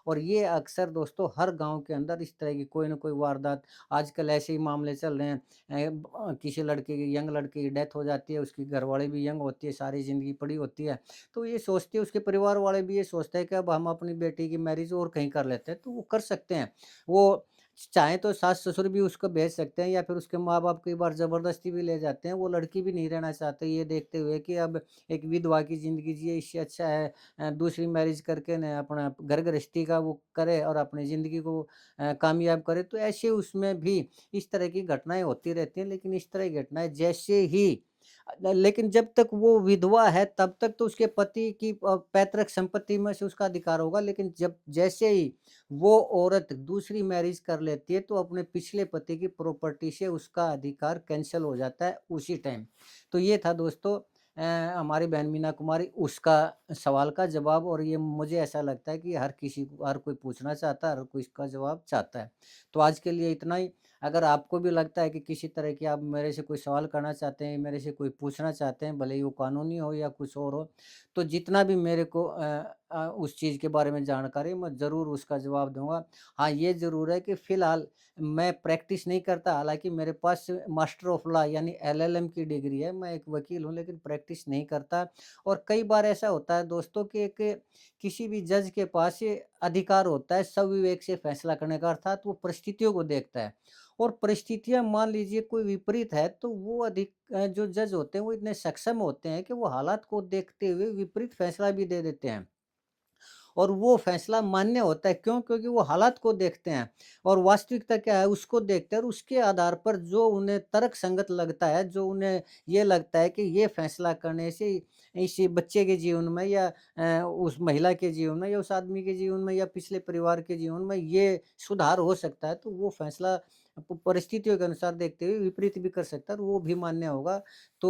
और ये अक्सर दोस्तों हर गाँव के अंदर इस तरह की कोई न कोई वारदात आजकल ऐसे ही मामले चल रहे हैं। किसी लड़के की यंग लड़के की डेथ हो जाती है, उसकी घरवाली भी यंग होती है, सारी ज़िंदगी पड़ी होती है। तो ये सोचते हैं उसके परिवार वाले भी ये सोचते हैं कि अब हम अपनी बेटी की मैरिज और कहीं कर लेते हैं, तो वो कर सकते हैं। वो चाहें तो सास-ससुर भी उसको भेज सकते हैं या फिर उसके माँ-बाप कई बार ज़बरदस्ती भी ले जाते हैं। वो लड़की भी नहीं रहना चाहते ये देखते हुए कि अब एक विधवा की ज़िंदगी जिए, इससे अच्छा है दूसरी मैरिज करके ना अपना घर गृहस्थी का वो करे और अपनी ज़िंदगी को कामयाब करे। तो ऐसे उसमें भी इस तरह की घटनाएँ होती रहती हैं, लेकिन इस तरह की घटनाएँ जैसे ही लेकिन जब तक वो विधवा है तब तक तो उसके पति की पैतृक संपत्ति में से उसका अधिकार होगा, लेकिन जब जैसे ही वो औरत दूसरी मैरिज कर लेती है, तो अपने पिछले पति की प्रॉपर्टी से उसका अधिकार कैंसल हो जाता है उसी टाइम। तो ये था दोस्तों हमारी बहन मीना कुमारी उसका सवाल का जवाब, और ये मुझे ऐसा लगता है कि हर किसी को हर कोई पूछना चाहता है, हर कोई इसका जवाब चाहता है। तो आज के लिए इतना ही। अगर आपको भी लगता है कि किसी तरह की आप मेरे से कोई सवाल करना चाहते हैं, मेरे से कोई पूछना चाहते हैं, भले ही वो कानूनी हो या कुछ और हो, तो जितना भी मेरे को उस चीज़ के बारे में जानकारी है, मैं ज़रूर उसका जवाब दूँगा। हाँ, ये ज़रूर है कि फ़िलहाल मैं प्रैक्टिस नहीं करता, हालाँकि मेरे पास मास्टर ऑफ लॉ यानी एलएलएम की डिग्री है, मैं एक वकील हूँ, लेकिन प्रैक्टिस नहीं करता। और कई बार ऐसा होता है दोस्तों कि एक किसी भी जज के पास ये अधिकार होता है स्वविवेक से फैसला करने का, अर्थात वो परिस्थितियों को देखता है। और परिस्थितियाँ मान लीजिए कोई विपरीत है, तो वो जो जज होते हैं वो इतने सक्षम होते हैं कि वो हालात को देखते हुए विपरीत फैसला भी दे देते हैं। और वो फैसला मान्य होता है, क्यों? क्योंकि वो हालात को देखते हैं और वास्तविकता क्या है उसको देखते हैं, और उसके आधार पर जो उन्हें तर्कसंगत लगता है, जो उन्हें ये लगता है कि ये फैसला करने से इस बच्चे के जीवन में या उस महिला के जीवन में या उस आदमी के जीवन में या पिछले परिवार के जीवन में ये सुधार हो सकता है, तो वो फैसला परिस्थितियों के अनुसार देखते हुए विपरीत भी कर सकता है और वो भी मान्य होगा। तो